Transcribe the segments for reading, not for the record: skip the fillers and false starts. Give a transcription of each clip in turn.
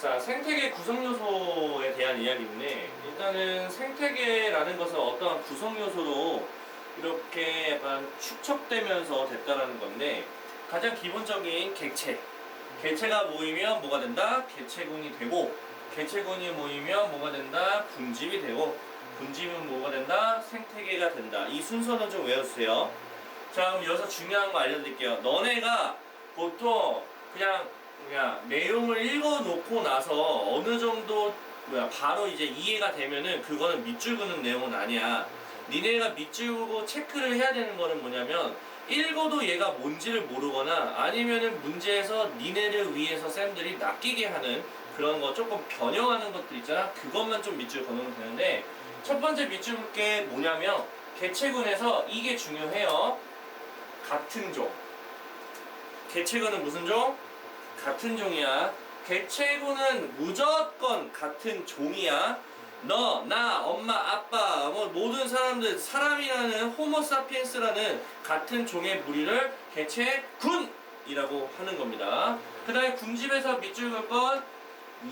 자, 생태계 구성 요소에 대한 이야기인데, 일단은 생태계라는 것은 어떠한 구성 요소로 이렇게 약간 축적되면서 됐다라는 건데, 가장 기본적인 개체가 모이면 뭐가 된다? 개체군이 되고, 개체군이 모이면 뭐가 된다? 군집이 되고, 군집은 뭐가 된다? 생태계가 된다. 이 순서는 좀 외워주세요. 자, 그럼 여기서 중요한 거 알려드릴게요. 너네가 보통 그냥 내용을 읽어놓고 나서 어느 정도 바로 이제 이해가 되면은 그거는 밑줄 그는 내용은 아니야. 니네가 밑줄 그고 체크를 해야 되는 거는 뭐냐면, 읽어도 얘가 뭔지를 모르거나 아니면은 문제에서 니네를 위해서 쌤들이 낚이게 하는 그런 거 조금 변형하는 것들 있잖아. 그것만 좀 밑줄 그으면 되는데, 첫 번째 밑줄 그을 게 뭐냐면, 개체군에서 이게 중요해요. 같은 종. 개체군은 무슨 종? 같은 종이야. 개체군은 무조건 같은 종이야. 너, 나, 엄마, 아빠, 뭐 모든 사람들, 사람이라는 호모사피엔스라는 같은 종의 무리를 개체군이라고 하는 겁니다. 그 다음에 군집에서 밑줄 긋 건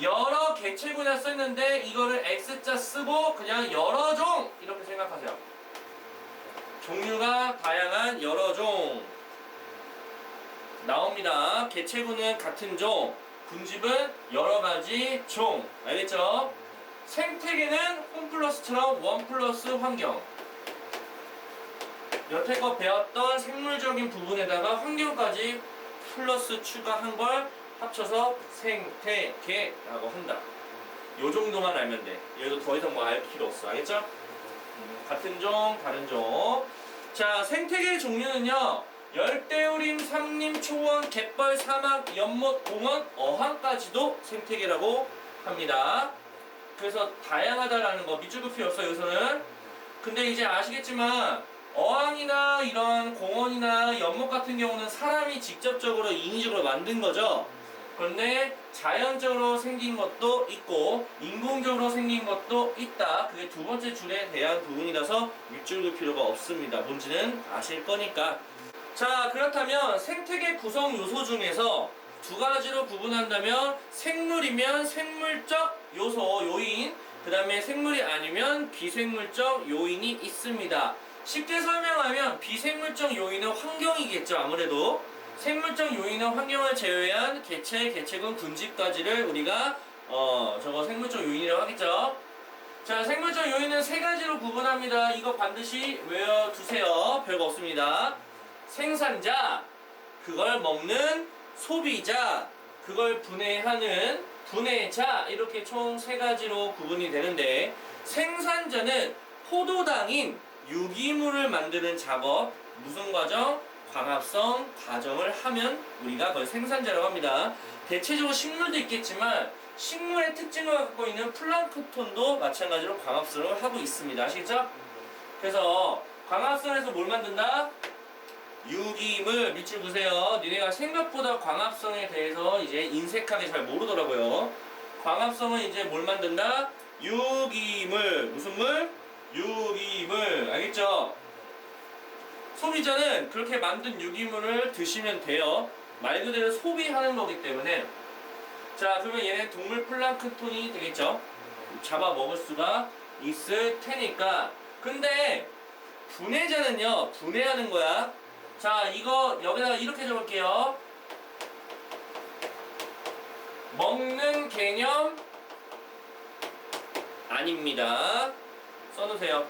여러 개체군이라 써있는데 이거를 X자 쓰고 그냥 여러 종 이렇게 생각하세요. 종류가 다양한 여러 종 나옵니다. 개체군은 같은 종, 군집은 여러 가지 종. 알겠죠? 생태계는 홈플러스처럼 원 플러스 환경. 여태껏 배웠던 생물적인 부분에다가 환경까지 플러스 추가한 걸 합쳐서 생태계라고 한다. 요 정도만 알면 돼. 얘도 더 이상 뭐 알 필요 없어. 알겠죠? 같은 종, 다른 종. 자, 생태계 종류는요, 열대우림, 삼림, 초원, 갯벌, 사막, 연못, 공원, 어항까지도 생태계라고 합니다. 그래서 다양하다라는 거 밑줄 긋을 필요 없어요, 여기서는. 근데 이제 아시겠지만 어항이나 이런 공원이나 연못 같은 경우는 사람이 직접적으로 인위적으로 만든 거죠. 그런데 자연적으로 생긴 것도 있고 인공적으로 생긴 것도 있다. 그게 두 번째 줄에 대한 부분이라서 밑줄 긋을 필요가 없습니다. 뭔지는 아실 거니까. 자, 그렇다면 생태계 구성 요소 중에서 두 가지로 구분한다면 생물이면 생물적 요소, 요인, 그 다음에 생물이 아니면 비생물적 요인이 있습니다. 쉽게 설명하면 비생물적 요인은 환경이겠죠. 아무래도 생물적 요인은 환경을 제외한 개체, 개체군, 군집까지를 우리가 저거 생물적 요인이라고 하겠죠. 자, 생물적 요인은 세 가지로 구분합니다. 이거 반드시 외워두세요. 별거 없습니다. 생산자, 그걸 먹는 소비자, 그걸 분해하는 분해자, 이렇게 총 세 가지로 구분이 되는데, 생산자는 포도당인 유기물을 만드는 작업, 무슨 과정? 광합성 과정을 하면 우리가 그걸 생산자라고 합니다. 대체적으로 식물도 있겠지만 식물의 특징을 갖고 있는 플랑크톤도 마찬가지로 광합성을 하고 있습니다. 아시겠죠? 그래서 광합성에서 뭘 만든다? 유기물. 밑줄 그으세요. 니네가 생각보다 광합성에 대해서 이제 인색하게 잘 모르더라고요. 광합성은 이제 뭘 만든다? 유기물. 무슨 물? 유기물. 알겠죠? 소비자는 그렇게 만든 유기물을 드시면 돼요. 말 그대로 소비하는 거기 때문에. 자, 그러면 얘는 동물 플랑크톤이 되겠죠? 잡아 먹을 수가 있을 테니까. 근데 분해자는요, 분해하는 거야. 자, 이거 여기다가 이렇게 적을게요. 먹는 개념 아닙니다. 써놓으세요.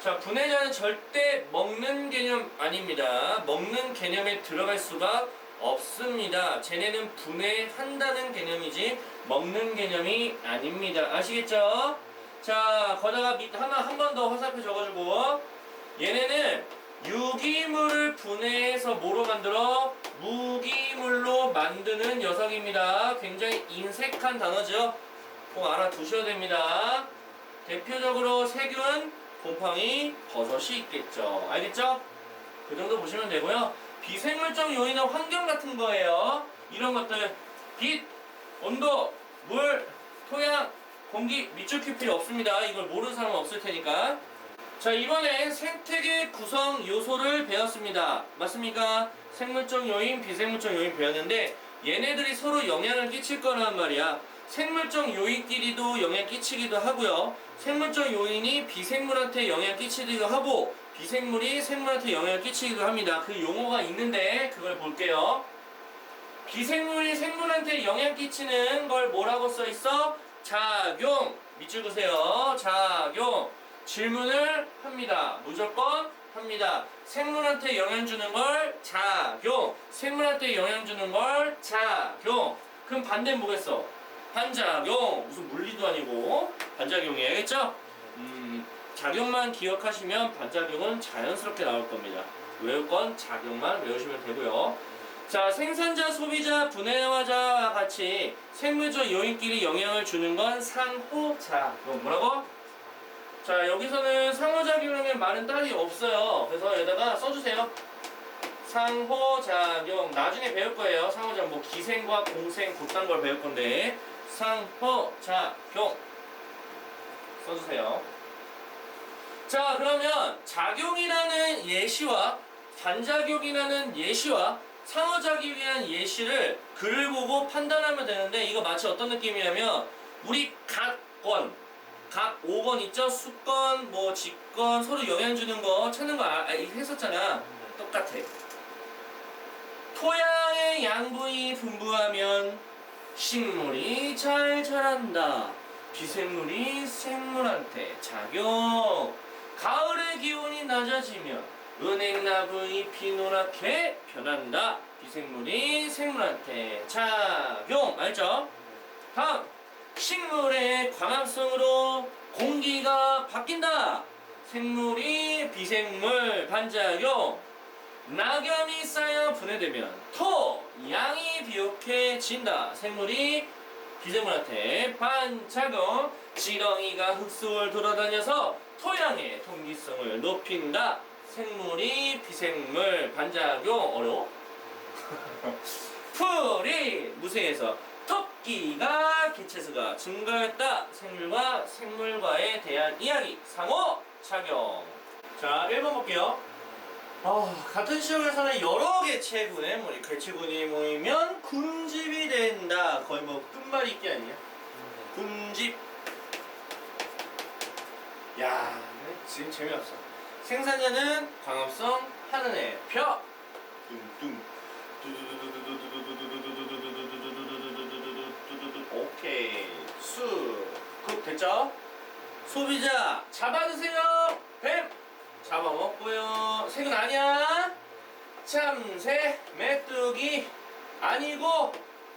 자, 분해자는 절대 먹는 개념 아닙니다. 먹는 개념에 들어갈 수가 없습니다. 쟤네는 분해한다는 개념이지 먹는 개념이 아닙니다. 아시겠죠? 자, 거다가 한 번 더 화살표 적어주고, 얘네는 유기물을 분해해서 뭐로 만들어? 무기물로 만드는 녀석입니다. 굉장히 인색한 단어죠? 꼭 알아두셔야 됩니다. 대표적으로 세균, 곰팡이, 버섯이 있겠죠. 알겠죠? 그 정도 보시면 되고요. 비생물적 요인은 환경 같은 거예요. 이런 것들, 빛, 온도, 물, 토양, 공기, 밑줄 킬 필요 없습니다. 이걸 모르는 사람은 없을 테니까. 자, 이번엔 생태계 구성 요소를 배웠습니다. 맞습니까? 생물적 요인, 비생물적 요인 배웠는데 얘네들이 서로 영향을 끼칠 거란 말이야. 생물적 요인끼리도 영향 끼치기도 하고요. 생물적 요인이 비생물한테 영향 끼치기도 하고 비생물이 생물한테 영향을 끼치기도 합니다. 그 용어가 있는데 그걸 볼게요. 비생물이 생물한테 영향 끼치는 걸 뭐라고 써 있어? 작용. 밑줄 그세요. 작용. 질문을 합니다. 무조건 합니다. 생물한테 영향 주는 걸 작용. 생물한테 영향 주는 걸 작용. 그럼 반대는 뭐겠어? 반작용. 무슨 물리도 아니고 반작용이에요. 알겠죠? 작용만 기억하시면 반작용은 자연스럽게 나올 겁니다. 외울 건 작용만 외우시면 되고요. 자, 생산자, 소비자, 분해화자와 같이 생물적 요인끼리 영향을 주는 건 상호작용. 뭐라고? 자, 여기서는 상호작용에 말은 딸이 없어요. 그래서 여기다가 써주세요. 상호작용. 나중에 배울 거예요. 상호작용. 뭐 기생과 공생, 그딴 걸 배울 건데. 상호작용. 써주세요. 자, 그러면 작용이라는 예시와 반작용이라는 예시와 상호작용이라는 예시를 글을 보고 판단하면 되는데 이거 마치 어떤 느낌이냐면 우리 각 5건 있죠? 수건, 뭐 직건 서로 영향 주는 거 찾는 거 했었잖아. 똑같아. 토양의 양분이 풍부하면 식물이 잘 자란다. 비생물이 생물한테 작용. 가을의 기온이 낮아지면 은행나무 잎이 노랗게 변한다. 비생물이 생물한테 작용. 알죠? 다음, 식물의 광합성으로 공기가 바뀐다. 생물이 비생물 반작용. 낙엽이 쌓여 분해되면 토, 양이 비옥해진다. 생물이 비생물한테 반작용. 지렁이가 흙 속을 돌아다녀서 토양의 통기성을 높인다. 생물이 비생물 반작용. 어려워? 풀이 무생해서 토끼가 개체수가 증가했다. 생물과 생물과에 대한 이야기. 상호작용. 자, 1번 볼게요. 같은 시험에서는 여러 개체군이 모이면 군집이 된다. 거의 뭐 끝말이 있기 아니야? 군집. 야, 지금 재미없어. 생산자는 광합성 하는 애. 펴. 뚱뚱. 오케이. 수. 굿. 됐죠? 소비자 잡아드세요. 뱀. 잡아먹고요. 색은 아니야. 참새, 메뚜기 아니고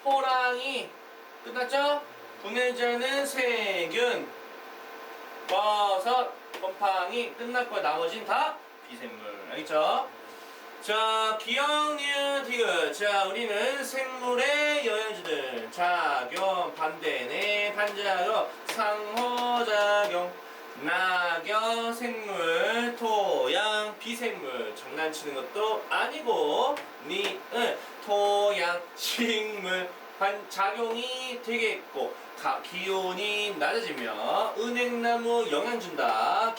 호랑이. 끝났죠? 분해자는 세균, 버섯, 곰팡이. 끝났고 나머진 다 비생물. 알겠죠? 자, 기억, 니은, 디귿. 자, 우리는 생물의 영양주들. 작용, 반대네, 반작용, 상호작용. 낙엽, 생물, 토양, 비생물. 장난치는 것도 아니고 니은, 토양, 식물. 반작용이 되겠고 기온이 낮아지면 은행나무 영양 준다.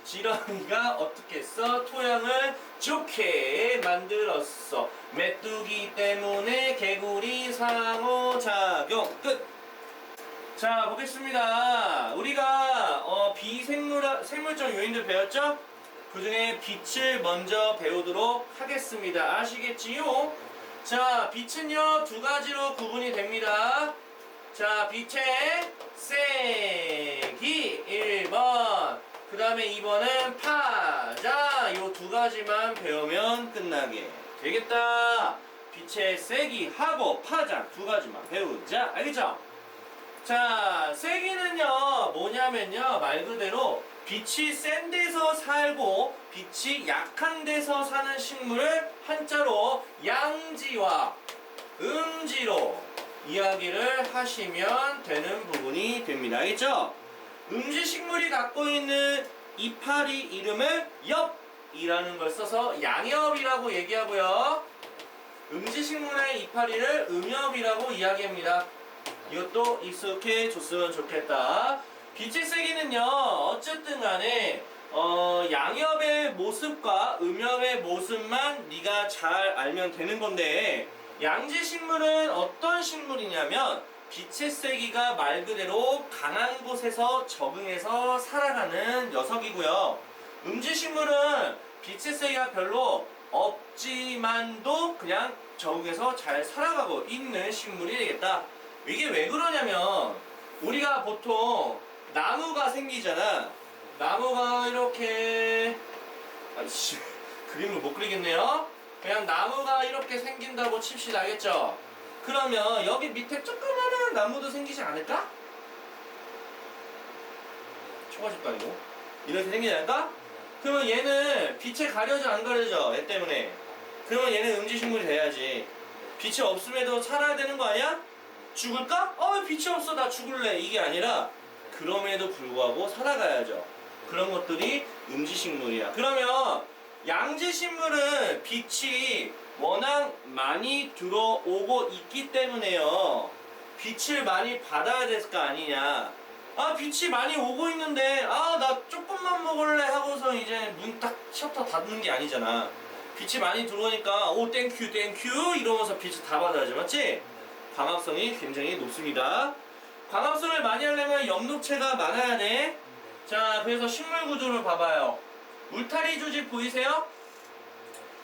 지렁이가 어떻게 했어? 토양을 좋게 만들었어. 메뚜기 때문에 개구리 상호작용. 끝. 자, 보겠습니다. 우리가 생물적 요인들 배웠죠? 그 중에 빛을 먼저 배우도록 하겠습니다. 아시겠지요? 자, 빛은요, 두 가지로 구분이 됩니다. 자, 빛의 세기 1번. 그 다음에 2번은 파자. 요 두 가지만 배우면 끝나게 되겠다. 빛의 세기하고 파장 두 가지만 배우자. 알겠죠? 자, 세기는요, 뭐냐면요, 말 그대로 빛이 센 데서 살고 빛이 약한 데서 사는 식물을 한자로 양지와 음지로 이야기를 하시면 되는 부분이 됩니다. 알겠죠? 음지 식물이 갖고 있는 이파리 이름을 엽이라는 걸 써서 양엽이라고 얘기하고요. 음지 식물의 이파리를 음엽이라고 이야기합니다. 이것도 익숙해졌으면 좋겠다. 빛의 세기는요, 어쨌든 간에 양엽의 모습과 음엽의 모습만 네가 잘 알면 되는 건데, 양지 식물은 어떤 식물이냐면 빛의 세기가 말 그대로 강한 곳에서 적응해서 살아가는 녀석이고요. 음지식물은 빛의 세기가 별로 없지만도 그냥 적응해서 잘 살아가고 있는 식물이 되겠다. 이게 왜 그러냐면 우리가 보통 나무가 생기잖아. 나무가 이렇게 아이씨 그림을 못 그리겠네요. 그냥 나무가 이렇게 생긴다고 칩시다. 알겠죠? 그러면 여기 밑에 조그마한 나무도 생기지 않을까? 초가집도 아니고 이렇게 생기지 않을까? 그러면 얘는 빛에 가려져 안 가려져? 얘 때문에. 그러면 얘는 음지식물이 돼야지. 빛이 없음에도 살아야 되는 거 아니야? 죽을까? 왜 빛이 없어 나 죽을래 이게 아니라 그럼에도 불구하고 살아가야죠. 그런 것들이 음지식물이야. 그러면 양지식물은 빛이 워낙 많이 들어오고 있기 때문에요. 빛을 많이 받아야 될 거 아니냐. 빛이 많이 오고 있는데 나 조금만 먹을래 하고서 이제 문 딱 셔터 닫는 게 아니잖아. 빛이 많이 들어오니까 오 땡큐 땡큐 이러면서 빛을 다 받아야지. 맞지? 광합성이 굉장히 높습니다. 광합성을 많이 하려면 염록체가 많아야 돼. 자, 그래서 식물 구조를 봐봐요. 울타리 조직 보이세요?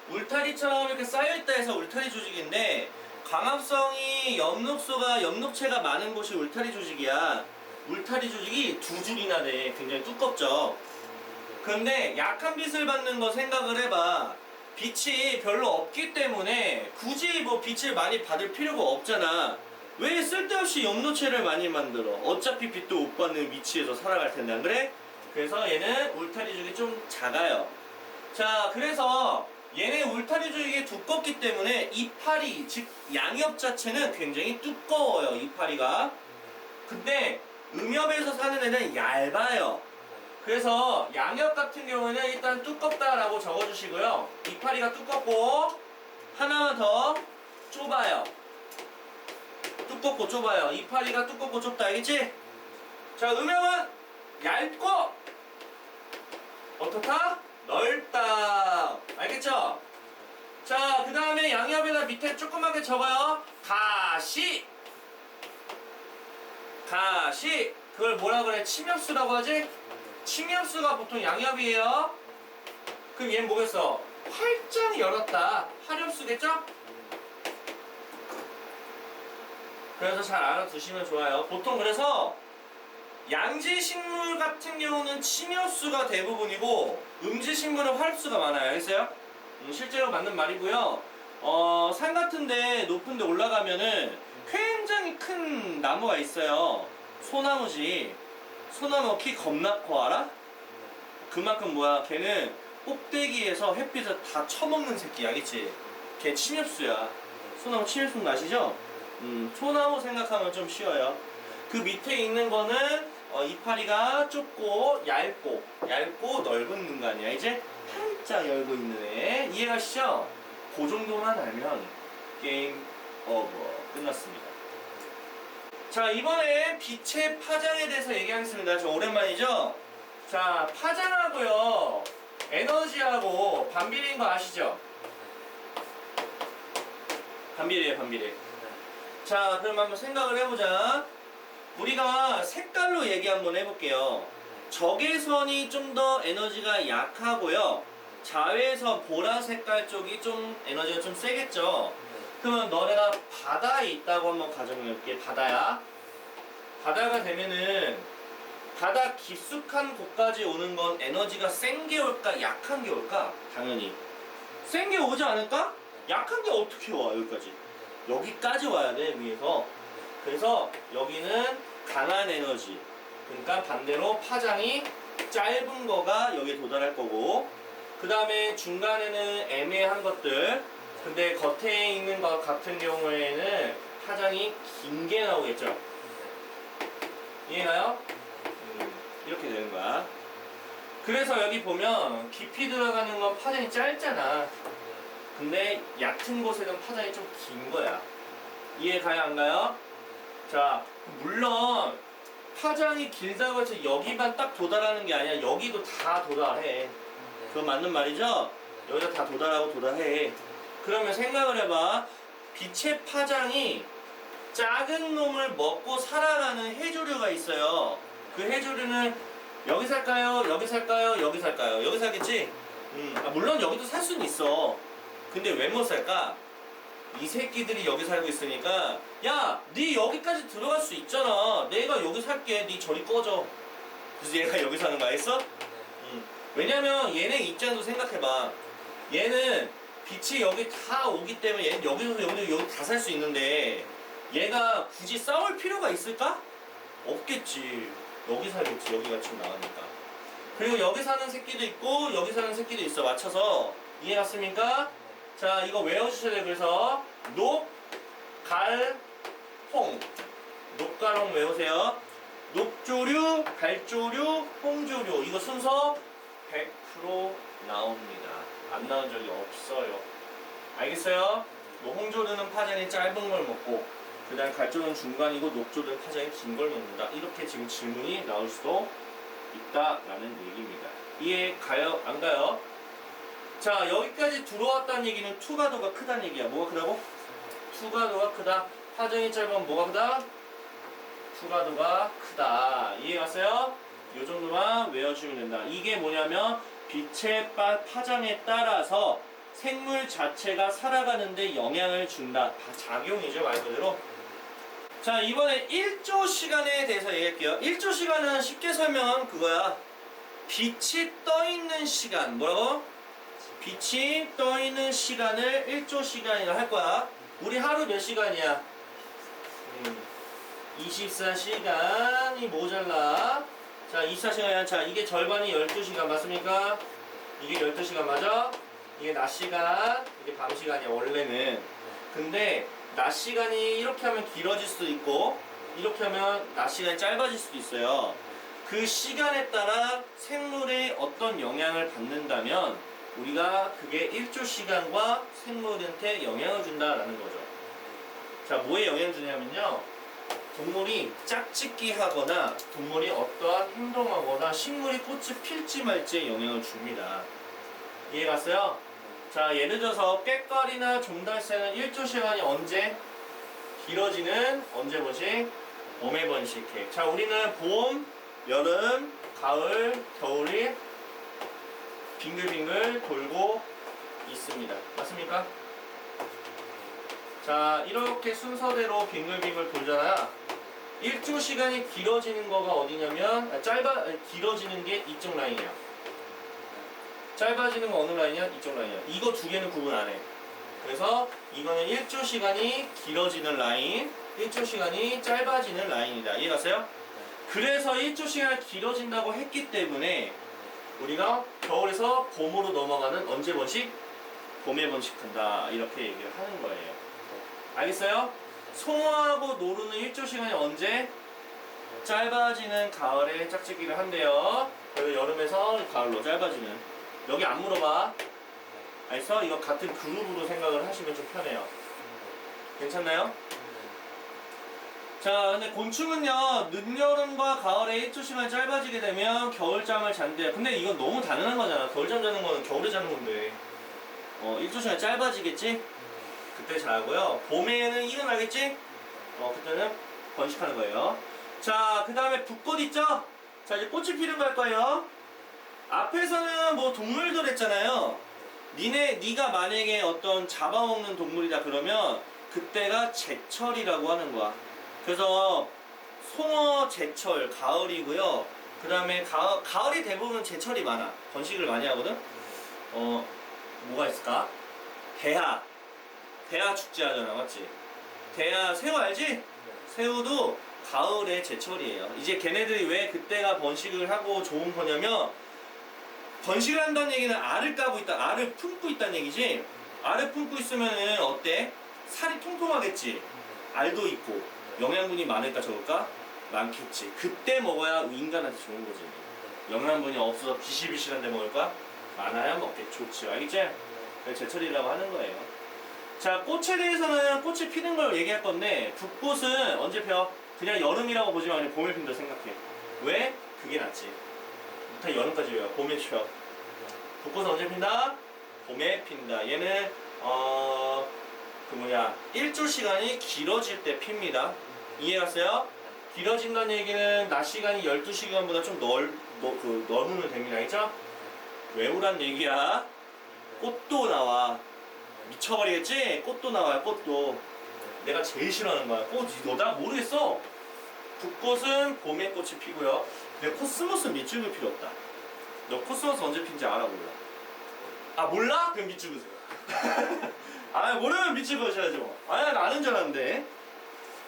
울타리처럼 이렇게 쌓여있다 해서 울타리 조직인데 광합성이 염록체가 많은 곳이 울타리 조직이야. 울타리 조직이 두 줄이나 돼. 굉장히 두껍죠. 그런데 약한 빛을 받는 거 생각을 해봐. 빛이 별로 없기 때문에 굳이 뭐 빛을 많이 받을 필요가 없잖아. 왜 쓸데없이 염록체를 많이 만들어? 어차피 빛도 못 받는 위치에서 살아갈 텐데 안 그래? 그래서 얘는 울타리 조직이 좀 작아요. 자, 그래서 얘네 울타리 조직이 두껍기 때문에 이파리, 즉 양엽 자체는 굉장히 두꺼워요. 이파리가. 근데 음엽에서 사는 애는 얇아요. 그래서 양엽 같은 경우는 일단 두껍다라고 적어주시고요. 이파리가 두껍고 하나만 더 좁아요. 두껍고 좁아요. 이파리가 두껍고 좁다. 알겠지? 자, 음엽은 얇고 어떻다? 넓다. 알겠죠? 자, 그 다음에 양엽에다 밑에 조그맣게 적어요. 가시. 그걸 뭐라 그래? 침엽수라고 하지? 침엽수가 보통 양엽이에요. 그럼 얘는 뭐겠어? 활짝 열었다. 활엽수겠죠? 그래서 잘 알아두시면 좋아요. 보통 그래서 양지식물 같은 경우는 침엽수가 대부분이고 음지식물은 활엽수가 많아요. 알겠어요? 실제로 맞는 말이고요. 산 같은데 높은데 올라가면은 굉장히 큰 나무가 있어요. 소나무지. 소나무 키 겁나 커 알아? 그만큼 뭐야 걔는 꼭대기에서 햇빛을 다 처먹는 새끼 알겠지? 걔 침엽수야. 소나무 침엽수 아시죠? 소나무 생각하면 좀 쉬워요. 그 밑에 있는 거는 이파리가 좁고 얇고 넓은 능간이야. 이제 활짝 열고 있는 애 이해가시죠? 그 정도만 알면 게임 오버 끝났습니다. 자, 이번에 빛의 파장에 대해서 얘기하겠습니다. 좀 오랜만이죠? 자, 파장하고요 에너지하고 반비례인 거 아시죠? 반비례. 자, 그럼 한번 생각을 해보자. 우리가 색깔로 얘기 한번 해볼게요. 적외선이 좀 더 에너지가 약하고요. 자외선 보라 색깔 쪽이 좀 에너지가 좀 세겠죠. 그러면 너네가 바다에 있다고 한번 가정해볼게. 바다야. 바다가 되면은 바다 깊숙한 곳까지 오는 건 에너지가 센 게 올까 약한 게 올까? 당연히 센 게 오지 않을까? 약한 게 어떻게 와 여기까지? 여기까지 와야 돼 위에서. 그래서 여기는 강한 에너지. 그러니까 반대로 파장이 짧은 거가 여기에 도달할 거고, 그 다음에 중간에는 애매한 것들. 근데 겉에 있는 것 같은 경우에는 파장이 긴 게 나오겠죠. 이해가요? 이렇게 되는 거야. 그래서 여기 보면 깊이 들어가는 건 파장이 짧잖아. 근데 얕은 곳에는 파장이 좀 긴 거야. 이해가요 안 가요? 자, 물론 파장이 길다고 해서 여기만 딱 도달하는 게 아니라 여기도 다 도달해. 그거 맞는 말이죠? 여기다 다 도달하고 도달해. 그러면 생각을 해봐. 빛의 파장이 작은 놈을 먹고 살아가는 해조류가 있어요. 그 해조류는 여기 살까요? 여기 살까요? 여기 살까요? 여기 살겠지? 물론 여기도 살 수는 있어. 근데 왜 못 살까? 이 새끼들이 여기 살고 있으니까 야, 네 여기까지 들어갈 수 있잖아. 내가 여기 살게. 네 저리 꺼져. 그래서 얘가 여기 사는 거 알겠어? 왜냐면 얘네 입장도 생각해봐. 얘는 빛이 여기 다 오기 때문에 얘는 여기서 여기 다 살 수 있는데 얘가 굳이 싸울 필요가 있을까? 없겠지. 여기 살겠지. 여기가 지금 나가니까. 그리고 여기 사는 새끼도 있고 여기 사는 새끼도 있어. 맞춰서 이해갔습니까? 자, 이거 외워주셔야 돼요. 그래서 녹, 갈, 홍. 녹갈홍 외우세요. 녹조류, 갈조류, 홍조류. 이거 순서 100% 나옵니다. 안 나온 적이 없어요. 알겠어요? 뭐 홍조류는 파전이 짧은 걸 먹고 그 다음 갈조류는 중간이고 녹조류는 파전이 긴 걸 먹는다. 이렇게 지금 질문이 나올 수도 있다라는 얘기입니다. 이해 가요? 안 가요? 자, 여기까지 들어왔다는 얘기는 투가도가 크다는 얘기야. 뭐가 크다고? 투가도가 크다. 파전이 짧으면 뭐가 크다? 투가도가 크다. 이해 갔어요? 요 정도만 외워주면 된다. 이게 뭐냐면 빛의 파장에 따라서 생물 자체가 살아가는데 영향을 준다. 다 작용이죠, 말 그대로. 자, 이번에 1조 시간에 대해서 얘기할게요. 1조 시간은 쉽게 설명하면 그거야. 빛이 떠있는 시간. 뭐라고? 빛이 떠있는 시간을 1조 시간이라 할 거야. 우리 하루 몇 시간이야? 24시간이 모자라. 자, 24시간이야. 자, 이게 절반이 12시간 맞습니까? 이게 12시간 맞아? 이게 낮 시간, 이게 밤 시간이야, 원래는. 근데 낮 시간이 이렇게 하면 길어질 수도 있고 이렇게 하면 낮 시간이 짧아질 수도 있어요. 그 시간에 따라 생물에 어떤 영향을 받는다면 우리가 그게 1조 시간과 생물한테 영향을 준다라는 거죠. 자, 뭐에 영향을 주냐면요, 동물이 짝짓기 하거나 동물이 어떠한 행동하거나 식물이 꽃이 필지 말지에 영향을 줍니다. 이해 갔어요? 자, 예를 들어서 꾀과리나 종달새는 1조 시간이 언제 길어지는, 언제 번식? 봄에 번식해. 자, 우리는 봄, 여름, 가을, 겨울이 빙글빙글 돌고 있습니다. 맞습니까? 자, 이렇게 순서대로 빙글빙글 돌잖아. 1조 시간이 길어지는 거가 어디냐면 길어지는 게 이쪽 라인이야. 짧아지는 거 어느 라인이야? 이쪽 라인이야. 이거 두 개는 구분 안 해. 그래서 이거는 1조 시간이 길어지는 라인, 1조 시간이 짧아지는 라인이다. 이해갔어요? 그래서 1조 시간이 길어진다고 했기 때문에 우리가 겨울에서 봄으로 넘어가는 언제 번식? 봄에 번식한다. 이렇게 얘기를 하는 거예요. 알겠어요? 송어하고 노루는 1조 시간이 언제? 짧아지는 가을에 짝짓기를 한대요. 그래서 여름에서 가을로 짧아지는. 여기 안 물어봐. 알겠어? 이거 같은 그룹으로 생각을 하시면 좀 편해요. 괜찮나요? 자, 근데 곤충은요, 늦여름과 가을에 1조 시간이 짧아지게 되면 겨울잠을 잔대요. 근데 이건 너무 당연한 거잖아. 겨울잠 자는 거는 겨울에 자는 건데 1조 시간이 짧아지겠지? 그때 자고요. 봄에는 일어나겠지? 그때는 번식하는 거예요. 자, 그 다음에 붓꽃 있죠? 자, 이제 꽃이 피는 거 할 거예요. 앞에서는 뭐 동물들 했잖아요. 네가 만약에 어떤 잡아먹는 동물이다 그러면 그때가 제철이라고 하는 거야. 그래서 송어 제철 가을이고요. 그 다음에 가을이 대부분 제철이 많아. 번식을 많이 하거든. 뭐가 있을까? 대하 축제 하잖아, 맞지? 대하 새우 알지? 새우도 가을에 제철이에요. 이제 걔네들이 왜 그때가 번식을 하고 좋은 거냐면, 번식을 한다는 얘기는 알을 까고 있다, 알을 품고 있다는 얘기지. 알을 품고 있으면은 어때? 살이 통통하겠지. 알도 있고 영양분이 많을까 적을까? 많겠지. 그때 먹어야 인간한테 좋은 거지. 영양분이 없어서 비실비실한데 먹을까? 많아야 먹겠지. 좋지. 알겠지? 그래서 제철이라고 하는 거예요. 자, 꽃에 대해서는 꽃이 피는 걸 얘기할 건데, 붓꽃은 언제 펴? 그냥 여름이라고 보지 말고 봄에 핀다 생각해. 왜? 그게 낫지. 다 여름까지 외워. 봄에 펴. 붓꽃은 언제 핀다? 봄에 핀다. 얘는 그 뭐냐 일조 시간이 길어질 때 핍니다. 이해갔어요? 길어진다는 얘기는 낮 시간이 12시간보다 좀 넣으면 됩니다. 알죠? 외우란 얘기야. 꽃도 나와. 미쳐버리겠지? 꽃도 나와요. 꽃도. 내가 제일 싫어하는 거야. 꽃, 나 모르겠어. 붓꽃은 봄에 꽃이 피고요. 근데 코스모스는 밑줄 글 필요 없다. 너 코스모스 언제 핀지 알아 몰라? 아 몰라? 그럼 밑줄 그세요. 아 모르면 밑줄 그으셔야죠. 아야 나 아는 줄 알았는데.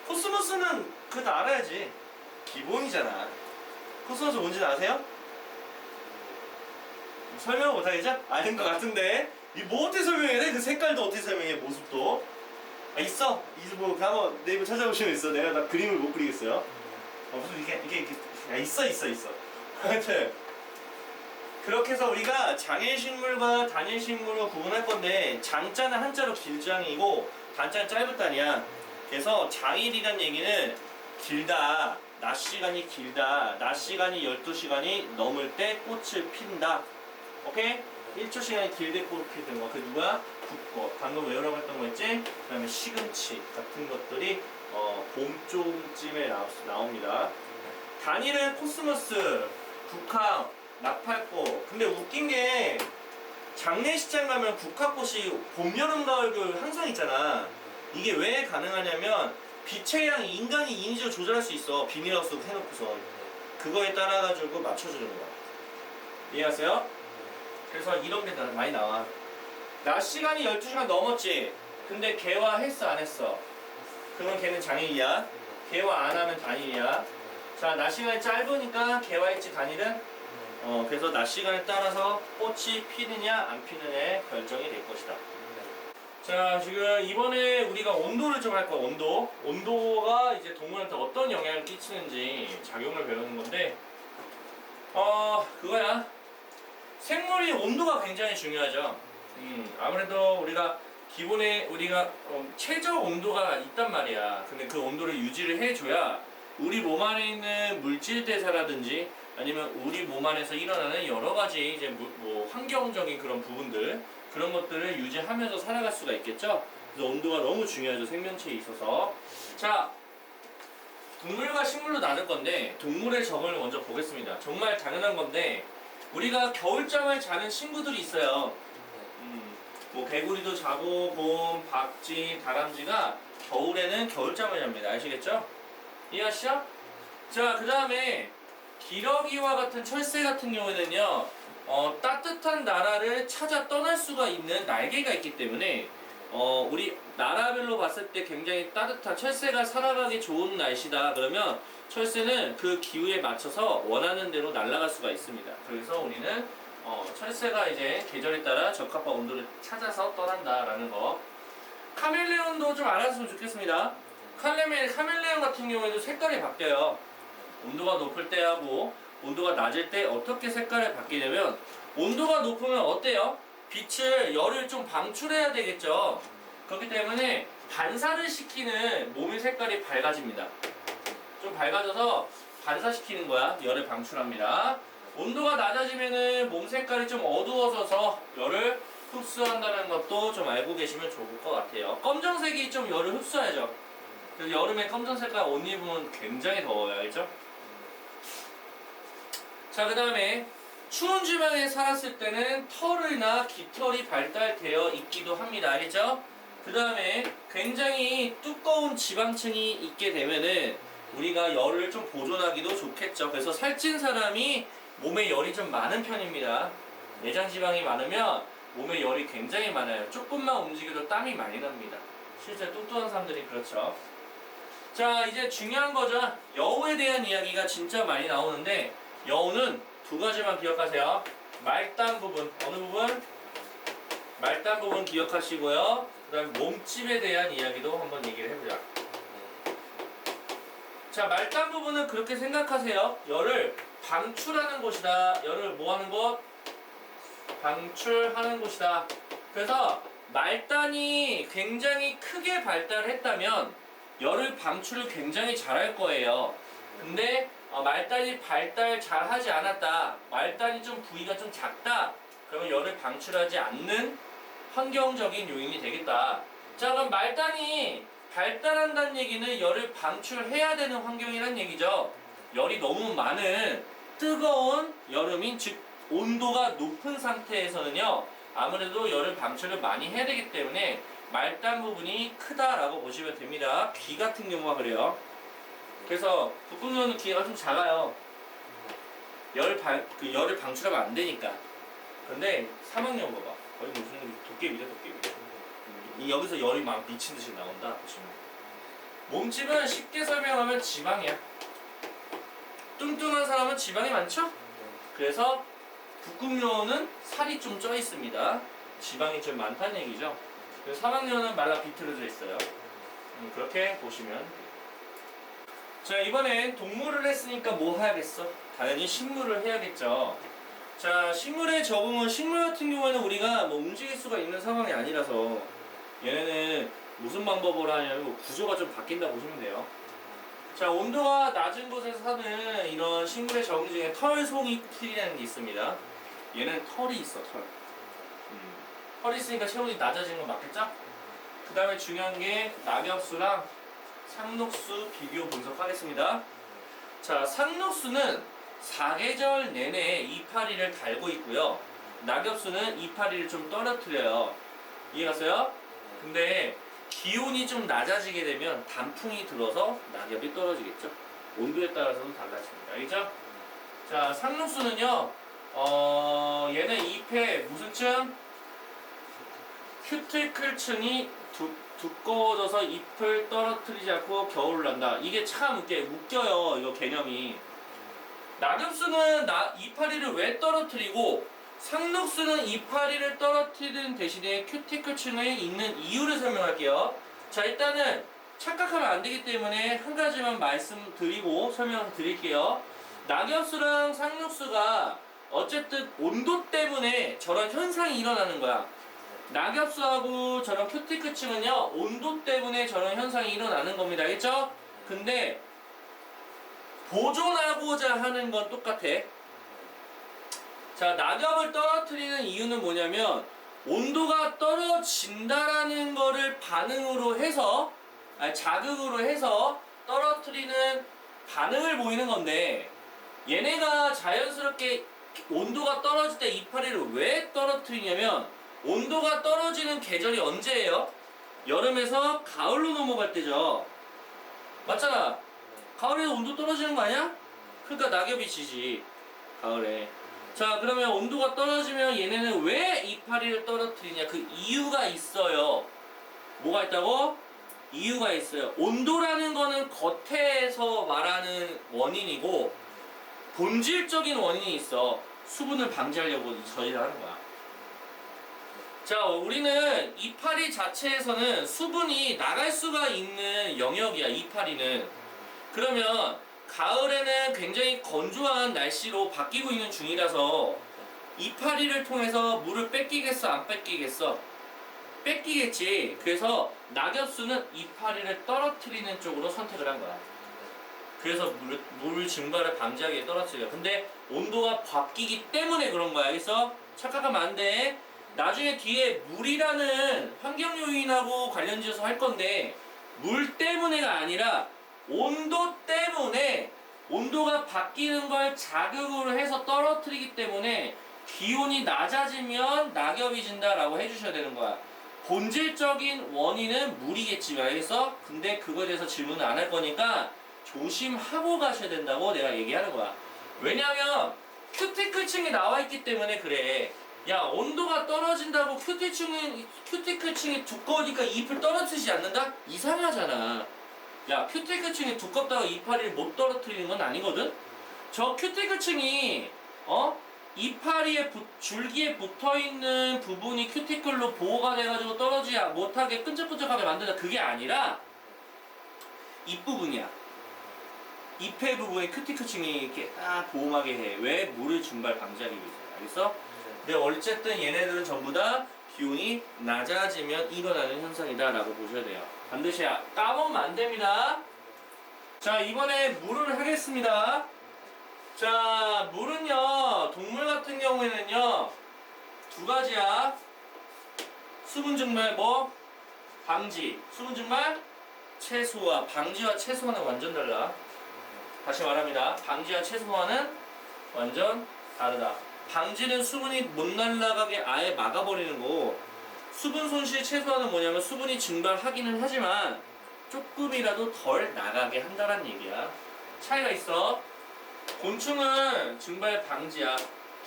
코스모스는 그거 다 알아야지. 기본이잖아. 코스모스 뭔지 아세요? 설명을 못하겠죠? 아는 것 같은데. 이 뭐 어떻게 설명해야 돼? 그 색깔도 어떻게 설명해? 모습도. 아 있어. 뭐 한번 네이버 찾아보시면 있어. 내가 다 그림을 못 그리겠어요. 무슨 이게 야, 있어. 하여튼 그렇게 해서 우리가 장애식물과 단일식물로 구분할 건데 장자는 한자로 길장이고 단자는 짧은단이야. 그래서 장일이란 얘기는 길다. 낮 시간이 길다. 낮 시간이 12시간이 넘을 때 꽃을 핀다. 오케이? 1초 시간이 길게 꽃을 피는 거. 그 누가? 붓꽃. 방금 외우라고 했던 거 있지? 그 다음에 시금치 같은 것들이 봄쯤에 나옵니다. 단일은 코스모스, 국화, 나팔꽃. 근데 웃긴 게 장례식장 가면 국화꽃이 봄, 여름, 가을 항상 있잖아. 이게 왜 가능하냐면 빛의 양 인간이 인위적으로 조절할 수 있어. 비닐하우스 해놓고서 그거에 따라 가지고 맞춰주는 거야. 이해하세요? 그래서 이런 게 많이 나와. 낮 시간이 12시간 넘었지. 근데 개화했어 안 했어? 그러면 걔는 장일이야. 개화 안 하면 단일이야. 자, 낮 시간이 짧으니까 개화했지 단일은. 그래서 낮 시간에 따라서 꽃이 피느냐 안 피느냐에 결정이 될 것이다. 자, 지금 이번에 우리가 온도를 좀 할 거야. 온도가 이제 동물한테 어떤 영향을 끼치는지 작용을 배우는 건데, 그거야. 생물이 온도가 굉장히 중요하죠. 아무래도 우리가 기본에 최저 온도가 있단 말이야. 근데 그 온도를 유지를 해줘야 우리 몸 안에 있는 물질 대사라든지 아니면 우리 몸 안에서 일어나는 여러 가지 이제 뭐 환경적인 그런 부분들 그런 것들을 유지하면서 살아갈 수가 있겠죠. 그래서 온도가 너무 중요하죠. 생명체에 있어서. 자, 동물과 식물로 나눌 건데 동물의 적응을 먼저 보겠습니다. 정말 당연한 건데 우리가 겨울잠을 자는 친구들이 있어요. 뭐 개구리도 자고 곰, 박쥐, 다람쥐가 겨울에는 겨울잠을 잡니다. 아시겠죠? 이해하시죠? 자, 그 다음에 기러기와 같은 철새 같은 경우에는요 따뜻한 나라를 찾아 떠날 수가 있는 날개가 있기 때문에 우리 나라별로 봤을 때 굉장히 따뜻한 철새가 살아가기 좋은 날씨다 그러면 철새는 그 기후에 맞춰서 원하는 대로 날아갈 수가 있습니다. 그래서 우리는 철새가 이제 계절에 따라 적합한 온도를 찾아서 떠난다라는 거. 카멜레온도 좀 알았으면 좋겠습니다. 카멜레온 같은 경우에도 색깔이 바뀌어요. 온도가 높을 때하고 온도가 낮을 때 어떻게 색깔이 바뀌냐면 온도가 높으면 어때요? 열을 좀 방출해야 되겠죠. 그렇기 때문에 반사를 시키는 몸의 색깔이 밝아집니다. 좀 밝아져서 반사시키는 거야. 열을 방출합니다. 온도가 낮아지면은 몸 색깔이 좀 어두워져서 열을 흡수한다는 것도 좀 알고 계시면 좋을 것 같아요. 검정색이 좀 열을 흡수하죠. 그래서 여름에 검정 색깔 옷 입으면 굉장히 더워요. 알죠? 자, 그 다음에 추운 지방에 살았을 때는 털이나 깃털이 발달되어 있기도 합니다. 알겠죠? 그 다음에 굉장히 두꺼운 지방층이 있게 되면은 우리가 열을 좀 보존하기도 좋겠죠. 그래서 살찐 사람이 몸에 열이 좀 많은 편입니다. 내장 지방이 많으면 몸에 열이 굉장히 많아요. 조금만 움직여도 땀이 많이 납니다. 실제 뚱뚱한 사람들이 그렇죠. 자, 이제 중요한 거죠. 여우에 대한 이야기가 진짜 많이 나오는데 여우는 두 가지만 기억하세요. 말단 부분, 어느 부분? 말단 부분 기억하시고요. 그 다음에 몸집에 대한 이야기도 한번 얘기를 해보자. 자, 말단 부분은 그렇게 생각하세요. 열을 방출하는 곳이다. 열을 뭐 하는 곳? 방출하는 곳이다. 그래서 말단이 굉장히 크게 발달했다면 열을 방출을 굉장히 잘할 거예요. 근데 말단이 발달 잘 하지 않았다. 말단이 좀 부위가 좀 작다. 그러면 열을 방출하지 않는 환경적인 요인이 되겠다. 자, 그럼 말단이 발달한다는 얘기는 열을 방출해야 되는 환경이란 얘기죠. 열이 너무 많은 뜨거운 여름인, 즉 온도가 높은 상태에서는요, 아무래도 열을 방출을 많이 해야 되기 때문에 말단 부분이 크다라고 보시면 됩니다. 귀 같은 경우가 그래요. 그래서 북극여우는 귀가 좀 작아요. 열을 방출하면 안 되니까. 근데 사막여우 봐봐. 거의 무슨 도깨비죠, 도깨비. 여기서 열이 막 미친 듯이 나온다 보시면. 몸집은 쉽게 설명하면 지방이야. 뚱뚱한 사람은 지방이 많죠? 그래서 북극여우는 살이 좀 쪄 있습니다. 지방이 좀 많다는 얘기죠. 그래서 사막여우는 말라 비틀어져 있어요. 그렇게 보시면 돼요. 자, 이번엔 동물을 했으니까 뭐 해야겠어? 당연히 식물을 해야겠죠. 자, 식물의 적응은, 식물 같은 경우에는 우리가 뭐 움직일 수가 있는 상황이 아니라서 얘네는 무슨 방법으로 하냐면 뭐 구조가 좀 바뀐다 보시면 돼요. 자, 온도가 낮은 곳에서 사는 이런 식물의 적응 중에 털송이풀이라는 게 있습니다. 얘는 털이 있어, 털. 털이 있으니까 체온이 낮아지는 건 맞겠죠? 그 다음에 중요한 게 낙엽수랑 상록수 비교 분석하겠습니다. 자, 상록수는 사계절 내내 이파리를 달고 있고요. 낙엽수는 이파리를 좀 떨어뜨려요. 이해갔어요? 근데 기온이 좀 낮아지게 되면 단풍이 들어서 낙엽이 떨어지겠죠. 온도에 따라서는 달라집니다. 알겠죠? 자, 상록수는요, 얘는 잎에 무슨 층? 큐티클층이 두꺼워져서 잎을 떨어뜨리지 않고 겨울을 난다. 이게 참 웃겨요. 이거 개념이. 낙엽수는 이파리를 왜 떨어뜨리고 상록수는 이파리를 떨어뜨리는 대신에 큐티클층에 있는 이유를 설명할게요. 자, 일단은 착각하면 안 되기 때문에 한 가지만 말씀드리고 설명드릴게요. 낙엽수랑 상록수가 어쨌든 온도 때문에 저런 현상이 일어나는 거야. 낙엽수하고 저런 큐티클층은요, 온도 때문에 저런 현상이 일어나는 겁니다. 알겠죠? 근데 보존하고자 하는 건 똑같아. 자, 낙엽을 떨어뜨리는 이유는 뭐냐면 온도가 떨어진다라는 거를 반응으로 해서, 자극으로 해서 떨어뜨리는 반응을 보이는 건데, 얘네가 자연스럽게 온도가 떨어질 때 이파리를 왜 떨어뜨리냐면 온도가 떨어지는 계절이 언제예요? 여름에서 가을로 넘어갈 때죠. 맞잖아. 가을에 온도 떨어지는 거 아니야? 그러니까 낙엽이 지지, 가을에. 자, 그러면 온도가 떨어지면 얘네는 왜 이파리를 떨어뜨리냐? 그 이유가 있어요. 뭐가 있다고? 이유가 있어요. 온도라는 거는 겉에서 말하는 원인이고 본질적인 원인이 있어. 수분을 방지하려고 저지를 하는 거야. 자, 우리는 이파리 자체에서는 수분이 나갈 수가 있는 영역이야, 이파리는. 그러면 가을에는 굉장히 건조한 날씨로 바뀌고 있는 중이라서 이파리를 통해서 물을 뺏기겠어, 안 뺏기겠어? 뺏기겠지. 그래서 낙엽수는 이파리를 떨어뜨리는 쪽으로 선택을 한 거야. 그래서 물 증발을 방지하기 위해 떨어뜨려요. 근데 온도가 바뀌기 때문에 그런 거야. 알겠어? 착각하면 안 돼. 나중에 뒤에 물이라는 환경 요인하고 관련지어서 할 건데 물 때문에가 아니라 온도 때문에, 온도가 바뀌는 걸 자극으로 해서 떨어뜨리기 때문에 기온이 낮아지면 낙엽이 진다라고 해주셔야 되는 거야. 본질적인 원인은 물이겠지만, 알겠어? 근데 그거에 대해서 질문을 안 할 거니까 조심하고 가셔야 된다고 내가 얘기하는 거야. 왜냐면 큐티클층이 나와 있기 때문에 그래. 야, 온도가 떨어진다고 큐티클층이 두꺼우니까 잎을 떨어뜨리지 않는다? 이상하잖아. 야, 큐티클층이 두껍다고 이파리를 못 떨어뜨리는 건 아니거든? 저 큐티클층이 이파리에 줄기에 붙어있는 부분이 큐티클로 보호가 돼가지고 떨어지지 못하게 끈적끈적하게 만든다, 그게 아니라 잎 부분이야. 잎의 부분에 큐티클층이 이렇게 딱 보호하게 해. 왜? 물을 증발 방지하기 위해서. 알겠어? 근데 어쨌든 얘네들은 전부 다 기온이 낮아지면 일어나는 현상이다 라고 보셔야 돼요. 반드시 까먹으면 안 됩니다. 자, 이번에 물을 하겠습니다. 자, 물은요, 동물 같은 경우에는요, 두 가지야. 수분 증발, 방지, 수분 증발, 최소화. 방지와 최소화는 완전 달라. 다시 말합니다. 방지와 최소화는 완전 다르다. 방지는 수분이 못 날아가게 아예 막아버리는 거고, 수분 손실 최소화는 뭐냐면 수분이 증발하기는 하지만 조금이라도 덜 나가게 한다는 얘기야. 차이가 있어. 곤충은 증발 방지야.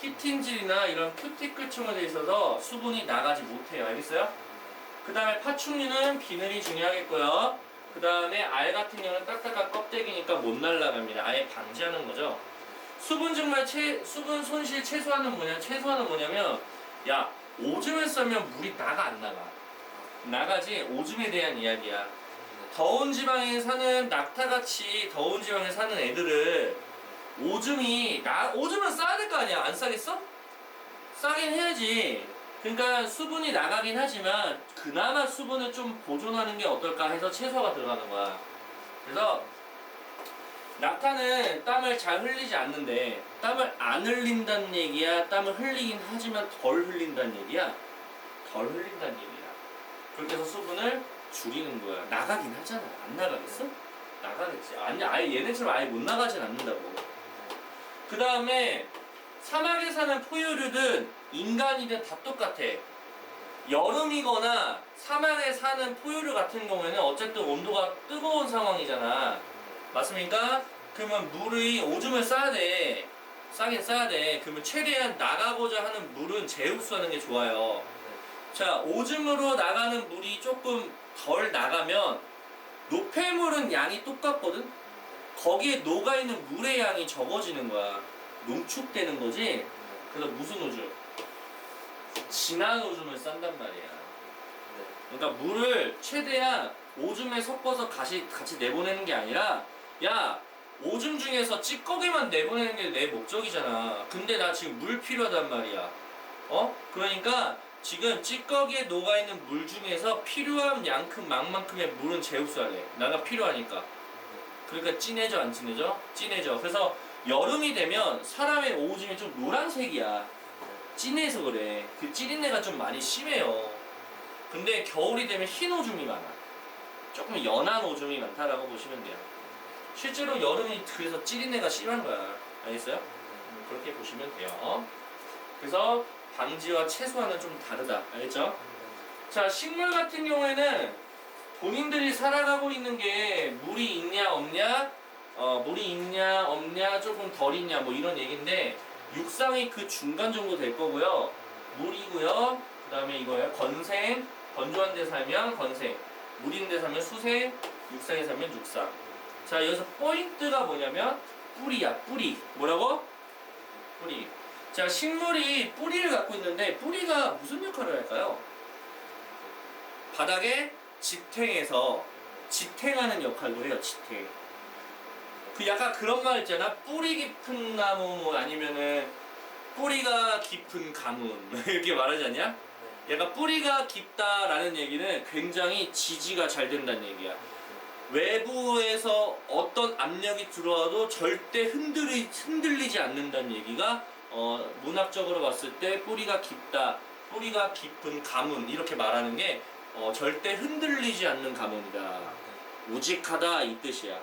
키틴질이나 이런 큐티클충에 돼 있어서 수분이 나가지 못해요. 알겠어요? 그 다음에 파충류는 비늘이 중요하겠고요. 그 다음에 알 같은 경우는 딱딱한 껍데기니까 못 날아갑니다. 아예 방지하는 거죠. 수분 증발 수분 손실 최소화는 뭐냐면 야, 오줌을 싸면 물이 나가 안 나가? 나가지. 오줌에 대한 이야기야. 더운 지방에 사는 낙타같이 더운 지방에 사는 애들을 오줌은 싸야 될 거 아니야? 안 싸겠어? 싸긴 해야지. 그러니까 수분이 나가긴 하지만 그나마 수분을 좀 보존하는 게 어떨까 해서 채소가 들어가는 거야. 그래서 낙타는 땀을 잘 흘리지 않는데 땀을 안 흘린다는 얘기야? 땀을 흘리긴 하지만 덜 흘린다는 얘기야? 덜 흘린다는 얘기야. 그렇게 해서 수분을 줄이는 거야. 나가긴 하잖아. 안 나가겠어? 나가겠지. 아니, 아예 얘네처럼 아예 못 나가진 않는다고. 그 다음에 사막에 사는 포유류든 인간이든 다 똑같아. 여름이거나 사막에 사는 포유류 같은 경우에는 어쨌든 온도가 뜨거운 상황이잖아. 맞습니까? 그러면 물이 오줌을 싸야 돼. 싸긴 싸야 돼. 그러면 최대한 나가고자 하는 물은 재흡수하는 게 좋아요. 자, 오줌으로 나가는 물이 조금 덜 나가면 노폐물은 양이 똑같거든? 거기에 녹아있는 물의 양이 적어지는 거야. 농축되는 거지. 그래서 무슨 오줌? 진한 오줌을 싼단 말이야. 그러니까 물을 최대한 오줌에 섞어서 같이 내보내는 게 아니라, 야, 오줌 중에서 찌꺼기만 내보내는 게 내 목적이잖아. 근데 나 지금 물 필요하단 말이야. 그러니까 지금 찌꺼기에 녹아있는 물 중에서 필요한 만큼의 물은 재흡수하래. 나가 필요하니까. 그러니까 진해져 안 진해져? 진해져. 그래서 여름이 되면 사람의 오줌이 좀 노란색이야. 진해서 그래. 그 찌린내가 좀 많이 심해요. 근데 겨울이 되면 흰 오줌이 많아. 조금 연한 오줌이 많다라고 보시면 돼요. 실제로 여름이 그래서 찌린내가 심한 거야. 알겠어요? 그렇게 보시면 돼요. 그래서 방지와 최소화는 좀 다르다. 알겠죠? 자, 식물 같은 경우에는 본인들이 살아가고 있는 게 물이 있냐 없냐, 물이 있냐 없냐, 조금 덜 있냐 뭐 이런 얘기인데, 육상이 그 중간 정도 될 거고요. 물이고요. 그 다음에 이거예요. 건생, 건조한 데 살면 건생, 물 있는 데 살면 수생, 육상에 살면 육상. 자, 여기서 포인트가 뭐냐면 뿌리야. 뿌리. 뭐라고? 뿌리. 자, 식물이 뿌리를 갖고 있는데 뿌리가 무슨 역할을 할까요? 바닥에 지탱해서 지탱하는 역할도 해요. 지탱. 그 약간 그런 말 있잖아. 뿌리 깊은 나무 아니면은 뿌리가 깊은 가문 이렇게 말하지 않냐? 약간 뿌리가 깊다라는 얘기는 굉장히 지지가 잘 된다는 얘기야. 외부에서 어떤 압력이 들어와도 절대 흔들리지 않는다는 얘기가 문학적으로 봤을 때 뿌리가 깊다, 뿌리가 깊은 가문 이렇게 말하는 게 절대 흔들리지 않는 가문이다. 우직하다 이 뜻이야.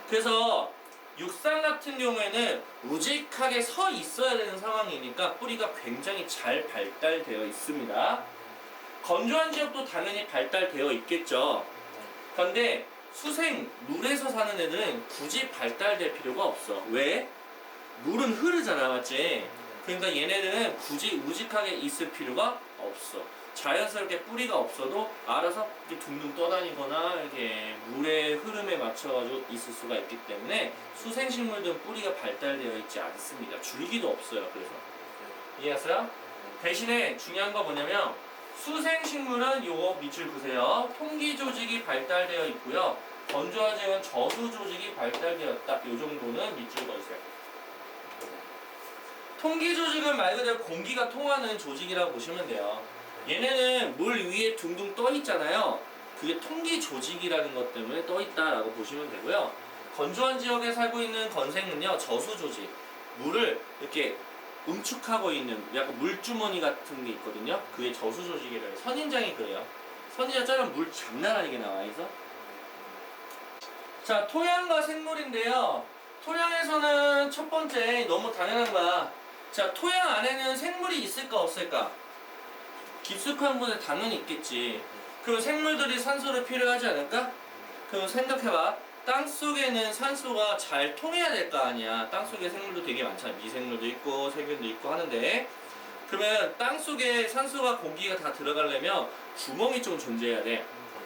그래서 육상 같은 경우에는 우직하게 서 있어야 되는 상황이니까 뿌리가 굉장히 잘 발달되어 있습니다. 건조한 지역도 당연히 발달되어 있겠죠. 그런데 수생, 물에서 사는 애들은 굳이 발달될 필요가 없어. 왜? 물은 흐르잖아, 맞지? 그러니까 얘네들은 굳이 우직하게 있을 필요가 없어. 자연스럽게 뿌리가 없어도 알아서 이렇게 둥둥 떠다니거나 이렇게 물의 흐름에 맞춰가지고 있을 수가 있기 때문에 수생식물들은 뿌리가 발달되어 있지 않습니다. 줄기도 없어요. 그래서 이해했어요? 대신에 중요한 거 뭐냐면 수생식물은 요거 밑줄 보세요. 통기 조직이 발달되어 있고요. 건조한 지역은 저수 조직이 발달되었다. 요 정도는 밑줄 그어주세요. 통기 조직은 말 그대로 공기가 통하는 조직이라고 보시면 돼요. 얘네는 물 위에 둥둥 떠 있잖아요. 그게 통기 조직이라는 것 때문에 떠 있다라고 보시면 되고요. 건조한 지역에 살고 있는 건생은요, 저수 조직, 물을 이렇게 응축하고 있는 약간 물주머니 같은 게 있거든요. 그게 저수 조직이래요. 선인장이 그래요. 선지자처럼 물 장난 아니게 나와 있어. 자, 토양과 생물인데요. 토양에서는 첫 번째 너무 당연한 거야. 자, 토양 안에는 생물이 있을까 없을까? 깊숙한 곳에 당연히 있겠지. 그럼 생물들이 산소를 필요하지 않을까? 그럼 생각해봐. 땅 속에는 산소가 잘 통해야 될 거 아니야. 땅 속에 생물도 되게 많잖아. 미생물도 있고 세균도 있고 하는데, 그러면 땅 속에 산소가 공기가 다 들어가려면 구멍이 좀 존재해야 돼.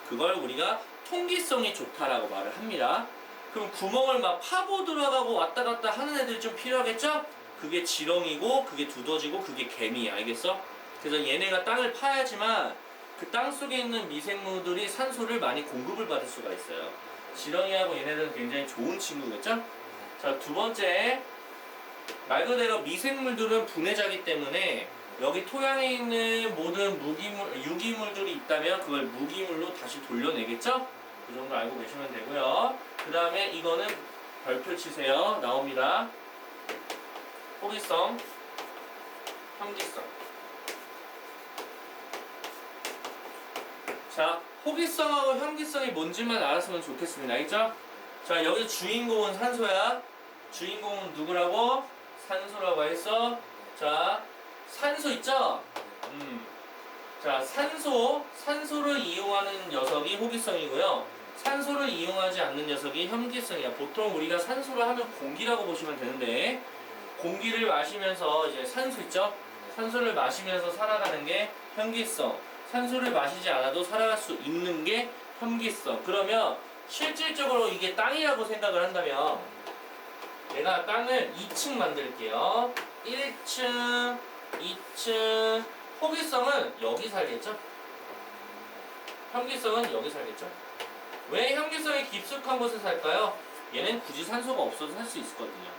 그걸 우리가 통기성이 좋다라고 말을 합니다. 그럼 구멍을 막 파고 들어가고 왔다 갔다 하는 애들이 좀 필요하겠죠? 그게 지렁이고 그게 두더지고 그게 개미야. 알겠어? 그래서 얘네가 땅을 파야지만 그 땅 속에 있는 미생물들이 산소를 많이 공급을 받을 수가 있어요. 지렁이하고 얘네들은 굉장히 좋은 친구겠죠? 자, 두 번째, 말 그대로 미생물들은 분해자기 때문에 여기 토양에 있는 모든 유기물들이 있다면 그걸 무기물로 다시 돌려내겠죠? 그 정도 알고 계시면 되고요. 그 다음에 이거는 별표 치세요. 나옵니다. 호기성, 현기성. 자, 호기성하고 현기성이 뭔지만 알았으면 좋겠습니다. 알겠죠? 자, 여기 주인공은 산소야. 주인공은 누구라고? 산소라고 했어. 자, 산소 있죠? 자, 산소를 이용하는 녀석이 호기성이고요. 산소를 이용하지 않는 녀석이 현기성이야. 보통 우리가 산소를 하면 공기라고 보시면 되는데, 공기를 마시면서 이제 산소 있죠? 산소를 마시면서 살아가는 게 현기성. 산소를 마시지 않아도 살아갈 수 있는 게 현기성. 그러면 실질적으로 이게 땅이라고 생각을 한다면 내가 땅을 2층 만들게요. 1층, 2층. 호기성은 여기 살겠죠? 현기성은 여기 살겠죠? 왜 현기성이 깊숙한 곳에 살까요? 얘는 굳이 산소가 없어도 살 수 있거든요.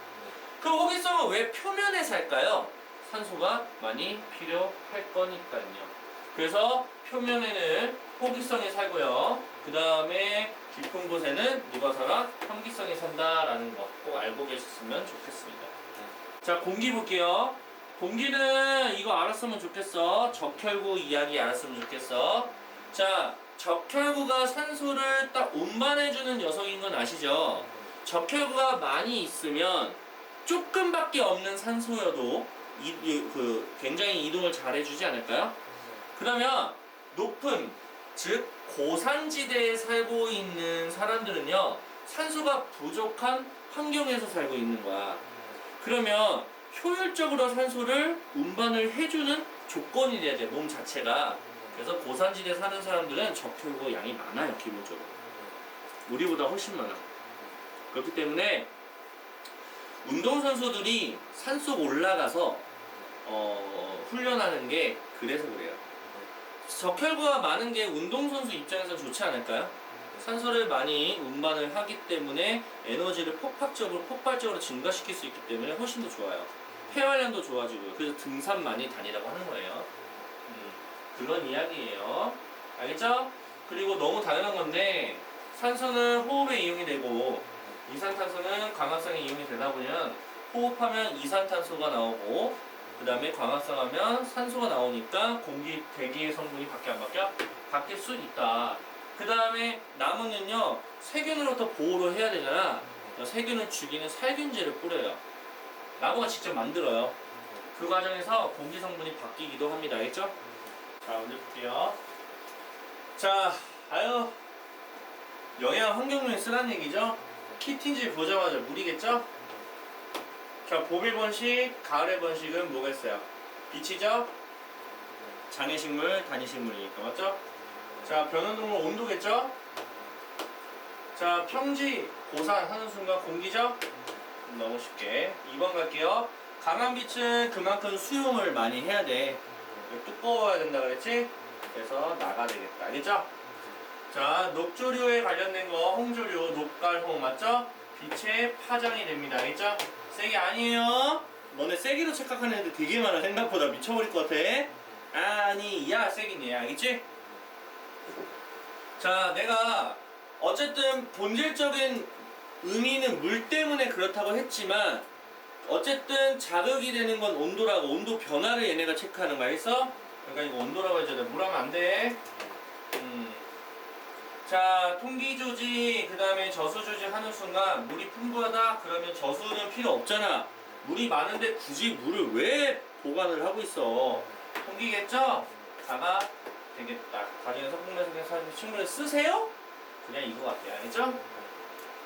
그럼 호기성은 왜 표면에 살까요? 산소가 많이 필요할 거니까요. 그래서 표면에는 호기성이 살고요. 그 다음에 깊은 곳에는 누가 살아? 현기성이 산다라는 거 꼭 알고 계셨으면 좋겠습니다. 자, 공기 볼게요. 공기는 이거 알았으면 좋겠어. 적혈구 이야기 알았으면 좋겠어. 자, 적혈구가 산소를 딱 운반해주는 녀석인 건 아시죠? 적혈구가 많이 있으면 조금밖에 없는 산소여도 굉장히 이동을 잘 해주지 않을까요? 그러면 높은, 즉 고산지대에 살고 있는 사람들은요, 산소가 부족한 환경에서 살고 있는 거야. 그러면 효율적으로 산소를 운반을 해주는 조건이 돼야 돼, 몸 자체가. 그래서 고산지대에 사는 사람들은 적혈구 양이 많아요, 기본적으로. 우리보다 훨씬 많아. 그렇기 때문에 운동선수들이 산속 올라가서 훈련하는 게 그래서 그래요. 적혈구가 많은 게 운동선수 입장에서 좋지 않을까요? 산소를 많이 운반을 하기 때문에 에너지를 폭발적으로 증가시킬 수 있기 때문에 훨씬 더 좋아요. 폐활량도 좋아지고요. 그래서 등산 많이 다니라고 하는 거예요. 그런 이야기예요. 알겠죠? 그리고 너무 당연한 건데 산소는 호흡에 이용이 되고 이산탄소는 광합성에 이용이 되다 보면 호흡하면 이산탄소가 나오고 그 다음에 광합성하면 산소가 나오니까 공기 대기의 성분이 바뀌어 안 바뀌어? 바뀔 수 있다. 그 다음에 나무는요 세균으로부터 보호를 해야 되잖아. 세균을 죽이는 살균제를 뿌려요. 나무가 직접 만들어요. 그 과정에서 공기 성분이 바뀌기도 합니다. 알겠죠? 자, 먼저 볼게요. 자, 영양 환경용에 쓰라는 얘기죠? 키틴질 보자마자 물이겠죠? 자, 봄의 번식, 가을의 번식은 뭐겠어요? 빛이죠? 장애식물, 단위식물이니까, 맞죠? 자, 변온동물 온도겠죠? 자, 평지, 고산 하는 순간 공기죠? 너무 쉽게. 2번 갈게요. 강한 빛은 그만큼 수용을 많이 해야 돼. 두꺼워야 된다 그랬지? 그래서 나가야 되겠다. 알겠죠? 자, 녹조류에 관련된 거, 홍조류, 녹갈홍, 맞죠? 빛의 파장이 됩니다. 알겠죠? 세게 아니에요. 너네 세기로 착각하는 애들 되게 많아. 생각보다 미쳐버릴 것 같아. 아니야, 세기네. 알겠지? 자, 내가 어쨌든 본질적인 의미는 물 때문에 그렇다고 했지만 어쨌든 자극이 되는 건 온도라고, 온도 변화를 얘네가 체크하는 거야. 알겠어? 그러니까 이거 온도라고 해줘야 돼. 물 하면 안 돼. 자, 통기조직, 그 다음에 저수조직 하는 순간 물이 풍부하다? 그러면 저수는 필요 없잖아. 물이 많은데 굳이 물을 왜 보관을 하고 있어? 통기겠죠? 가가 되겠다. 가정에서 풍부해서 그냥 식물을 쓰세요? 그냥 이거 같아요. 알겠죠?